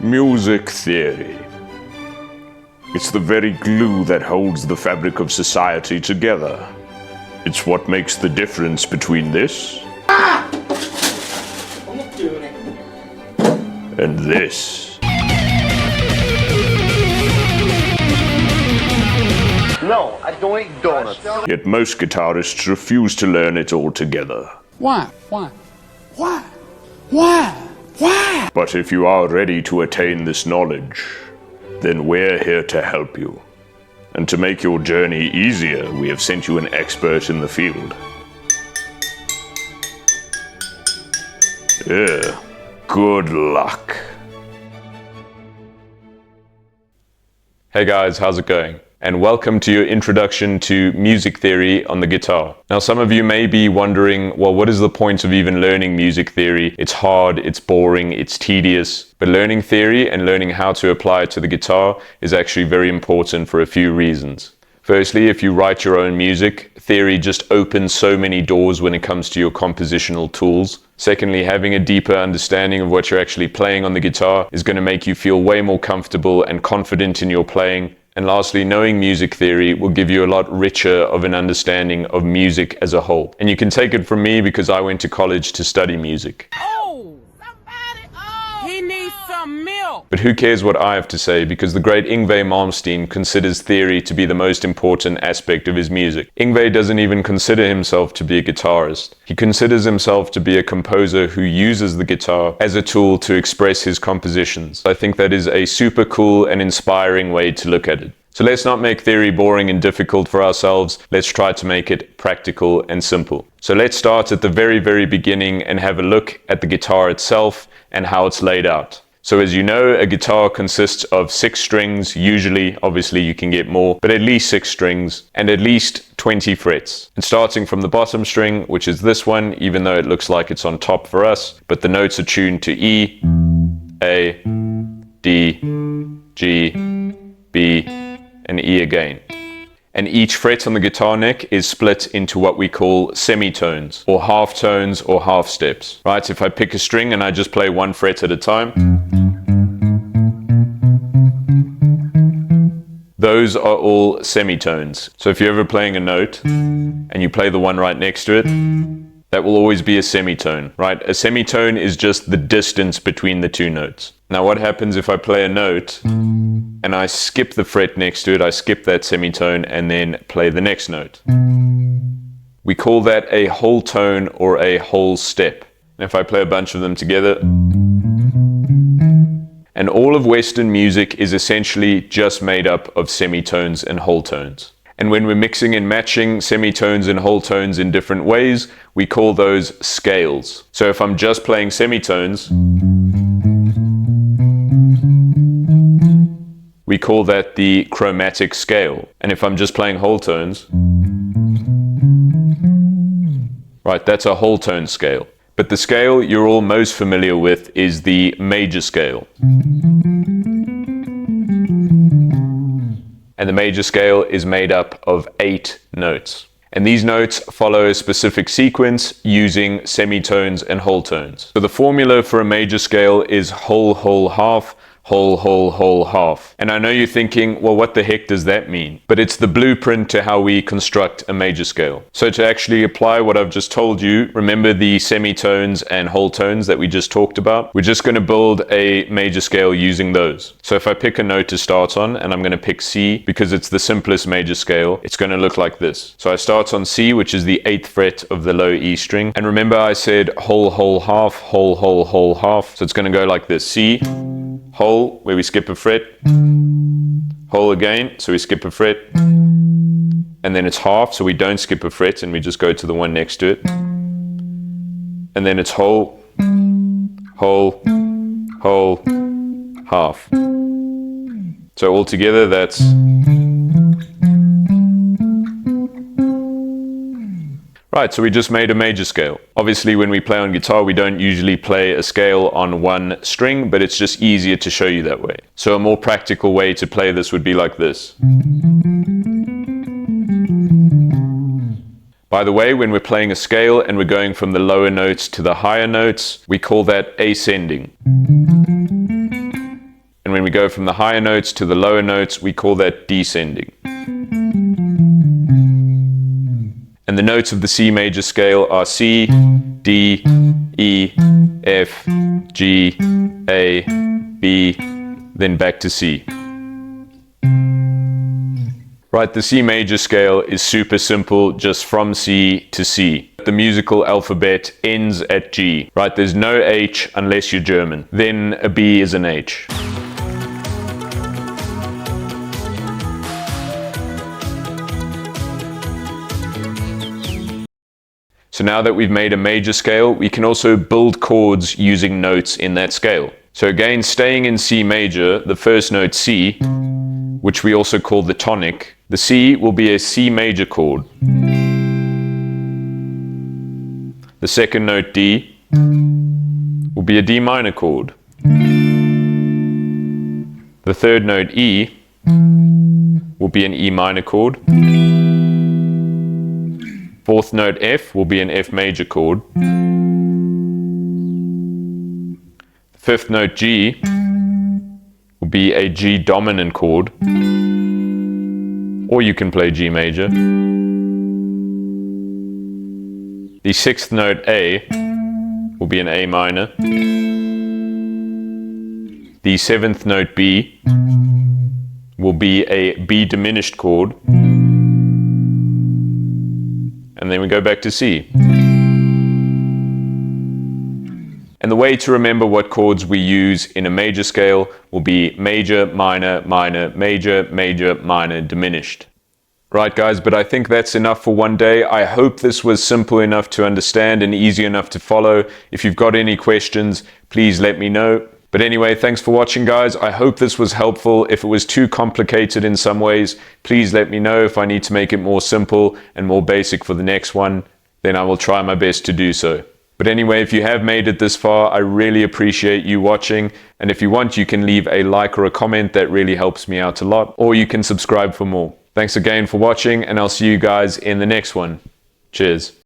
Music theory. It's the very glue that holds the fabric of society together. It's what makes the difference between this and this. No, I don't eat donuts. Yet most guitarists refuse to learn it altogether. Why? Why? Why? Why? Why? But if you are ready to attain this knowledge, then we're here to help you. And to make your journey easier, we have sent you an expert in the field. Good luck. Hey guys, how's it going? And welcome to your introduction to music theory on the guitar. Now some of you may be wondering, well, what is the point of even learning music theory? It's hard, it's boring, it's tedious. But learning theory and learning how to apply it to the guitar is actually very important for a few reasons. Firstly, if you write your own music, theory just opens so many doors when it comes to your compositional tools. Secondly, having a deeper understanding of what you're actually playing on the guitar is going to make you feel way more comfortable and confident in your playing. And lastly, knowing music theory will give you a lot richer of an understanding of music as a whole. And you can take it from me because I went to college to study music. He needs some milk. But who cares what I have to say, because the great Yngwie considers theory to be the most important aspect of his music. Yngwie doesn't even consider himself to be a guitarist. He considers himself to be a composer who uses the guitar as a tool to express his compositions. I think that is a super cool and inspiring way to look at it. So let's not make theory boring and difficult for ourselves. Let's try to make it practical and simple. So let's start at the very beginning and have a look at the guitar itself and how it's laid out. So as you know, a guitar consists of 6 strings, usually, obviously you can get more, but at least 6 strings and at least 20 frets. And starting from the bottom string, which is this one, even though it looks like it's on top for us, but the notes are tuned to E, A, D, G, B, and E again. And each fret on the guitar neck is split into what we call semitones, or half tones or half steps. Right, if I pick a string and I just play 1 fret at a time, those are all semitones. So if you're ever playing a note and you play the one right next to it, that will always be a semitone, right? A semitone is just the distance between the 2 notes. Now what happens if I play a note and I skip the fret next to it, I skip that semitone and then play the next note? We call that a whole tone or a whole step. And if I play a bunch of them together, and all of Western music is essentially just made up of semitones and whole tones. And when we're mixing and matching semitones and whole tones in different ways, we call those scales. So if I'm just playing semitones, we call that the chromatic scale. And if I'm just playing whole tones, right, that's a whole tone scale. But the scale you're all most familiar with is the major scale. And the major scale is made up of 8 notes. And these notes follow a specific sequence using semitones and whole tones. So the formula for a major scale is whole, whole, half, whole, whole, whole, half. And I know you're thinking, well, what the heck does that mean? But it's the blueprint to how we construct a major scale. So to actually apply what I've just told you, remember the semitones and whole tones that we just talked about? We're just going to build a major scale using those. So if I pick a note to start on, and I'm going to pick C because it's the simplest major scale, it's going to look like this. So I start on C, which is the 8th fret of the low E string. And remember I said whole, whole, half, whole, whole, whole, half. So it's going to go like this. C, whole, where we skip a fret, whole again, so we skip a fret, and then it's half, so we don't skip a fret and we just go to the one next to it, and then it's whole, whole, whole, half. So altogether that's right, so we just made a major scale. Obviously when we play on guitar we don't usually play a scale on 1 string, but it's just easier to show you that way. So a more practical way to play this would be like this. By the way, when we're playing a scale and we're going from the lower notes to the higher notes, we call that ascending. we go from the higher notes to the lower notes, we call that descending. And the notes of the C major scale are C, D, E, F, G, A, B, then back to C. Right, the C major scale is super simple, just from C to C. The musical alphabet ends at G, right? There's no H unless you're German. Then a B is an H. So now that we've made a major scale, we can also build chords using notes in that scale. So again, staying in C major, the first note C, which we also call the tonic, the C will be a C major chord. The second note D will be a D minor chord. The third note E will be an E minor chord. Fourth note F will be an F major chord. Fifth note G will be a G dominant chord, or you can play G major. The sixth note A will be an A minor. The seventh note B will be a B diminished chord. And then we go back to C. And the way to remember what chords we use in a major scale will be major, minor, minor, major, major, minor, diminished. Right guys, but I think that's enough for one day. I hope this was simple enough to understand and easy enough to follow. If you've got any questions, please let me know. But anyway, thanks for watching guys. I hope this was helpful. If it was too complicated in some ways, please let me know. If I need to make it more simple and more basic for the next one, then I will try my best to do so. But anyway, if you have made it this far, I really appreciate you watching. And if you want, you can leave a like or a comment. That really helps me out a lot. Or you can subscribe for more. Thanks again for watching, and I'll see you guys in the next one. Cheers.